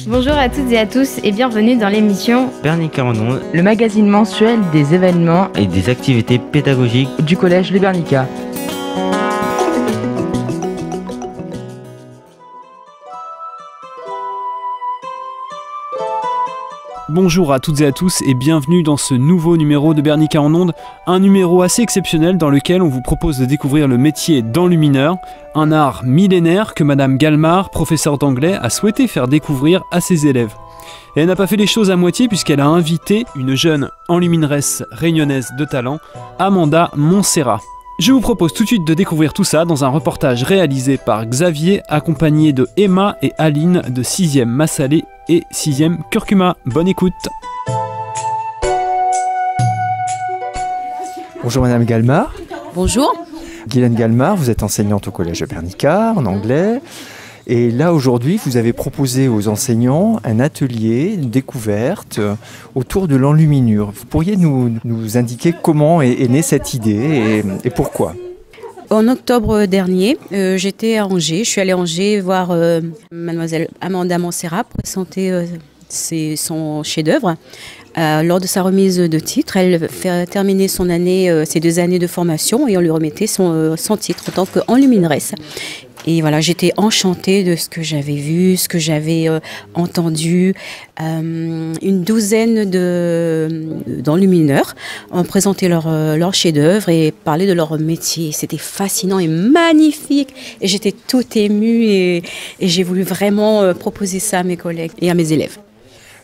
Bonjour à toutes et à tous et bienvenue dans l'émission Bernica en ondes, le magazine mensuel des événements et des activités pédagogiques du collège Le Bernica. Bonjour à toutes et à tous et bienvenue dans ce nouveau numéro de Bernica en ondes, un numéro assez exceptionnel dans lequel on vous propose de découvrir le métier d'enlumineur, un art millénaire que Madame Galmard, professeure d'anglais, a souhaité faire découvrir à ses élèves. Et elle n'a pas fait les choses à moitié puisqu'elle a invité une jeune enlumineresse réunionnaise de talent, Amanda Montserrat. Je vous propose tout de suite de découvrir tout ça dans un reportage réalisé par Xavier, accompagné de Emma et Aline de 6e Massalé et 6e Curcuma. Bonne écoute. Bonjour Madame Galmard. Bonjour. Guylaine Galmard, vous êtes enseignante au collège de Bernica en anglais. Et là aujourd'hui, vous avez proposé aux enseignants un atelier, une découverte autour de l'enluminure. Vous pourriez nous indiquer comment est née cette idée et pourquoi ? En octobre dernier, j'étais à Angers. Je suis allée à Angers voir mademoiselle Amanda Montserrat présenter son chef-d'œuvre. Lors de sa remise de titre, elle fait terminer ses 2 années de formation et on lui remettait son titre en tant qu'enlumineresse. Et voilà, j'étais enchantée de ce que j'avais vu, ce que j'avais entendu. Une douzaine d'enlumineurs ont présenté leur chef-d'œuvre et parlé de leur métier. C'était fascinant et magnifique. Et j'étais toute émue et j'ai voulu vraiment proposer ça à mes collègues et à mes élèves.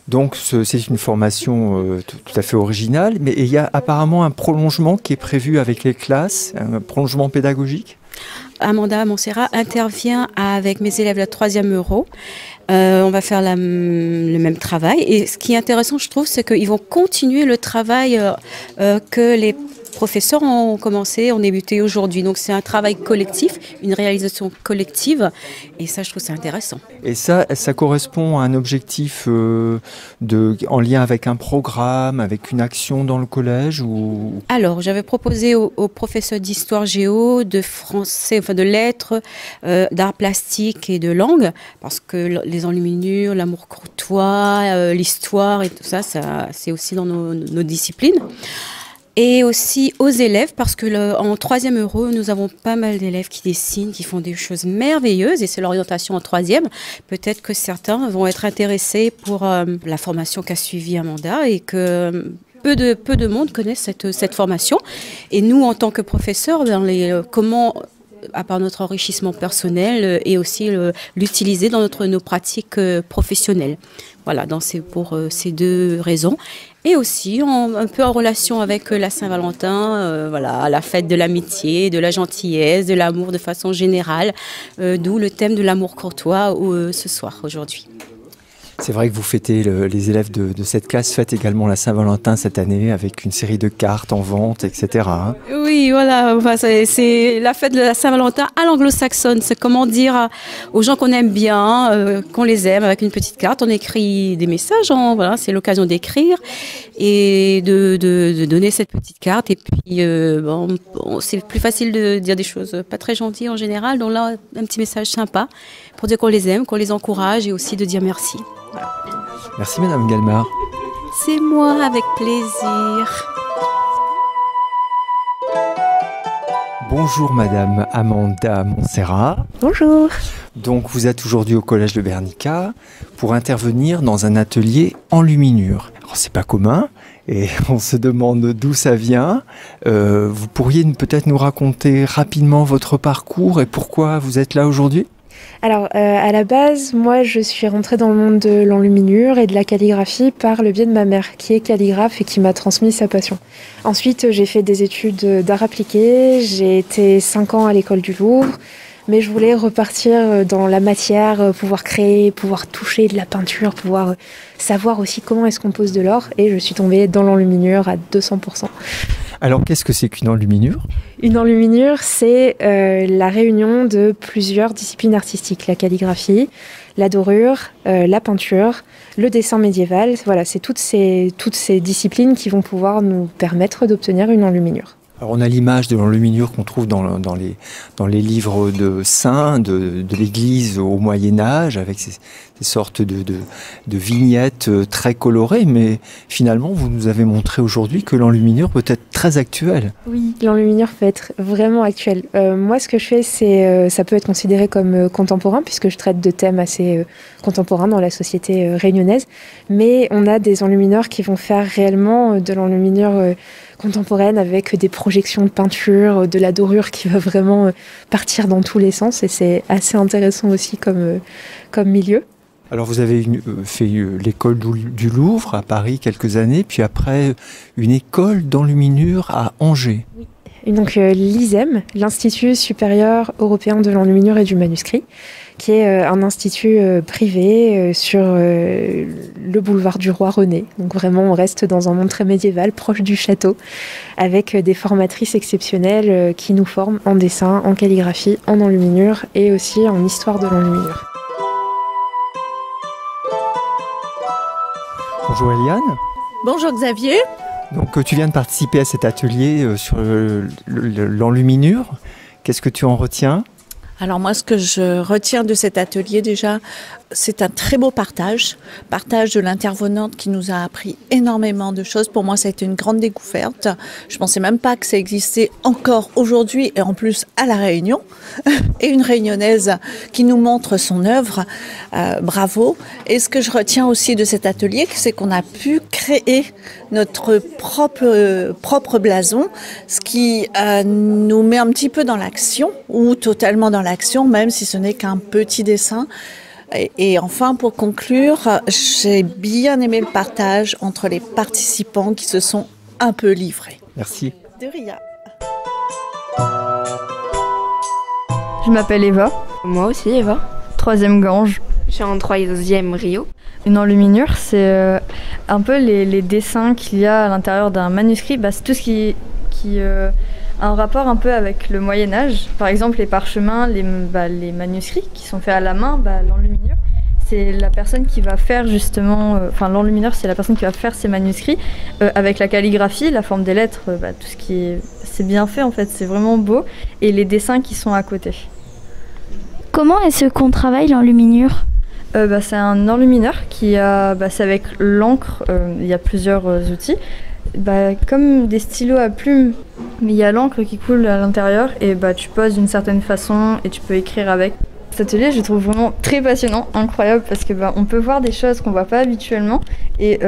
Donc c'est une formation tout à fait originale, mais il y a apparemment un prolongement qui est prévu avec les classes, un prolongement pédagogique. Amanda Montserrat intervient avec mes élèves la 3e Euro. On va faire le même travail. Et ce qui est intéressant, je trouve, c'est qu'ils vont continuer le travail que les professeurs ont débuté aujourd'hui. Donc c'est un travail collectif, une réalisation collective. Et ça, je trouve ça intéressant. Et ça correspond à un objectif en lien avec un programme, avec une action dans le collège ou... Alors, j'avais proposé aux professeurs d'histoire géo, de français, enfin de lettres, d'art plastique et de langue, parce que les enluminures, l'amour courtois, l'histoire et tout ça, c'est aussi dans nos disciplines. Et aussi aux élèves, parce que en 3e Euro, nous avons pas mal d'élèves qui dessinent, qui font des choses merveilleuses, et c'est l'orientation en 3e. Peut-être que certains vont être intéressés pour la formation qu'a suivie Amanda, et que peu de monde connaissent cette formation. Et nous, en tant que professeurs, comment, à part notre enrichissement personnel, et aussi l'utiliser dans nos pratiques professionnelles. Voilà, pour ces 2 raisons. Et aussi un peu en relation avec la Saint-Valentin, la fête de l'amitié, de la gentillesse, de l'amour de façon générale, d'où le thème de l'amour courtois ce soir, aujourd'hui. C'est vrai que vous fêtez, les élèves de cette classe fêtent également la Saint-Valentin cette année avec une série de cartes en vente, etc. Oui, voilà, c'est la fête de la Saint-Valentin à l'anglo-saxonne. C'est comment dire aux gens qu'on aime bien, qu'on les aime, avec une petite carte. On écrit des messages, c'est l'occasion d'écrire et de donner cette petite carte. Et puis, c'est plus facile de dire des choses pas très gentilles en général. Donc là, un petit message sympa pour dire qu'on les aime, qu'on les encourage et aussi de dire merci. Voilà. Merci Madame Galmard. C'est moi, avec plaisir. Bonjour Madame Amanda Montserrat. Bonjour. Donc vous êtes aujourd'hui au collège de Bernica pour intervenir dans un atelier enluminure. Alors c'est pas commun et on se demande d'où ça vient. Vous pourriez peut-être nous raconter rapidement votre parcours et pourquoi vous êtes là aujourd'hui ? Alors, à la base, moi, je suis rentrée dans le monde de l'enluminure et de la calligraphie par le biais de ma mère, qui est calligraphe et qui m'a transmis sa passion. Ensuite, j'ai fait des études d'art appliqué, j'ai été 5 ans à l'école du Louvre, mais je voulais repartir dans la matière, pouvoir créer, pouvoir toucher de la peinture, pouvoir savoir aussi comment est-ce qu'on pose de l'or, et je suis tombée dans l'enluminure à 200%. Alors, qu'est-ce que c'est qu'une enluminure ? Une enluminure, c'est la réunion de plusieurs disciplines artistiques. La calligraphie, la dorure, la peinture, le dessin médiéval. Voilà, c'est toutes ces disciplines qui vont pouvoir nous permettre d'obtenir une enluminure. Alors on a l'image de l'enluminure qu'on trouve dans les livres de saints de l'Église au Moyen-Âge, avec ces sortes de vignettes très colorées, mais finalement vous nous avez montré aujourd'hui que l'enluminure peut être très actuelle. Oui, l'enluminure peut être vraiment actuelle. Moi, ce que je fais, ça peut être considéré comme contemporain, puisque je traite de thèmes assez contemporains dans la société réunionnaise, mais on a des enlumineurs qui vont faire réellement de l'enluminure contemporaine avec des projections de peinture, de la dorure qui va vraiment partir dans tous les sens, et c'est assez intéressant aussi comme milieu. Alors vous avez fait l'école du Louvre à Paris quelques années, puis après une école d'enluminure à Angers. Oui. Et donc l'ISEM, l'Institut supérieur européen de l'enluminure et du manuscrit, qui est un institut privé sur le boulevard du Roi René. Donc vraiment on reste dans un monde très médiéval, proche du château, avec des formatrices exceptionnelles qui nous forment en dessin, en calligraphie, en enluminure et aussi en histoire de l'enluminure. Bonjour Eliane. Bonjour Xavier. Donc tu viens de participer à cet atelier sur l'enluminure. Qu'est-ce que tu en retiens ? Alors moi, ce que je retiens de cet atelier déjà, c'est un très beau partage de l'intervenante qui nous a appris énormément de choses. Pour moi, ça a été une grande découverte. Je pensais même pas que ça existait encore aujourd'hui et en plus à La Réunion. Et une réunionnaise qui nous montre son œuvre. Bravo. Et ce que je retiens aussi de cet atelier, c'est qu'on a pu créer notre propre blason, ce qui nous met un petit peu dans l'action ou totalement dans l'action, même si ce n'est qu'un petit dessin. Et enfin, pour conclure, j'ai bien aimé le partage entre les participants qui se sont un peu livrés. Merci. De rien. Je m'appelle Eva, Moi aussi, Eva. 3e Gange. Je suis en 3e Rio. Une enluminure, c'est un peu les dessins qu'il y a à l'intérieur d'un manuscrit. C'est tout ce qui a un rapport un peu avec le Moyen-Âge. Par exemple, les parchemins, les manuscrits qui sont faits à la main, l'enluminure, c'est la personne qui va faire justement... l'enlumineur, c'est la personne qui va faire ces manuscrits avec la calligraphie, la forme des lettres, tout ce qui est... C'est bien fait en fait, c'est vraiment beau. Et les dessins qui sont à côté. Comment est-ce qu'on travaille l'enluminure ? C'est un enlumineur qui a... c'est avec l'encre, il y a plusieurs outils. Comme des stylos à plumes, mais il y a l'encre qui coule à l'intérieur et tu poses d'une certaine façon et tu peux écrire avec. Cet atelier, je le trouve vraiment très passionnant, incroyable, parce que on peut voir des choses qu'on voit pas habituellement et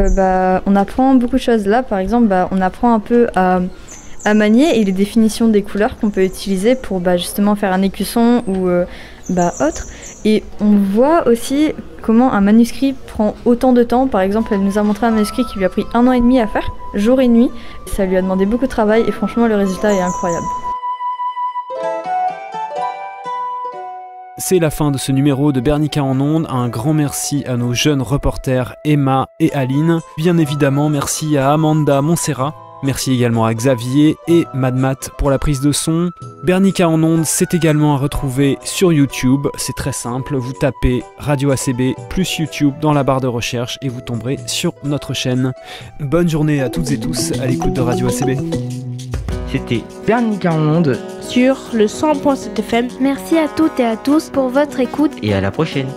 on apprend beaucoup de choses. Là, par exemple, on apprend un peu à manier et les définitions des couleurs qu'on peut utiliser pour justement faire un écusson ou autre. Et on voit aussi comment un manuscrit prend autant de temps. Par exemple, elle nous a montré un manuscrit qui lui a pris 1 an et demi à faire, jour et nuit. Ça lui a demandé beaucoup de travail et franchement, le résultat est incroyable. C'est la fin de ce numéro de Bernica en ondes. Un grand merci à nos jeunes reporters Emma et Aline. Bien évidemment, merci à Amanda Montserrat. Merci également à Xavier et Madmat pour la prise de son. Bernica en ondes, c'est également à retrouver sur YouTube. C'est très simple, vous tapez Radio ACB plus YouTube dans la barre de recherche et vous tomberez sur notre chaîne. Bonne journée à toutes et tous à l'écoute de Radio ACB. C'était Bernica en ondes Sur le 100.7 FM. Merci à toutes et à tous pour votre écoute. et à la prochaine.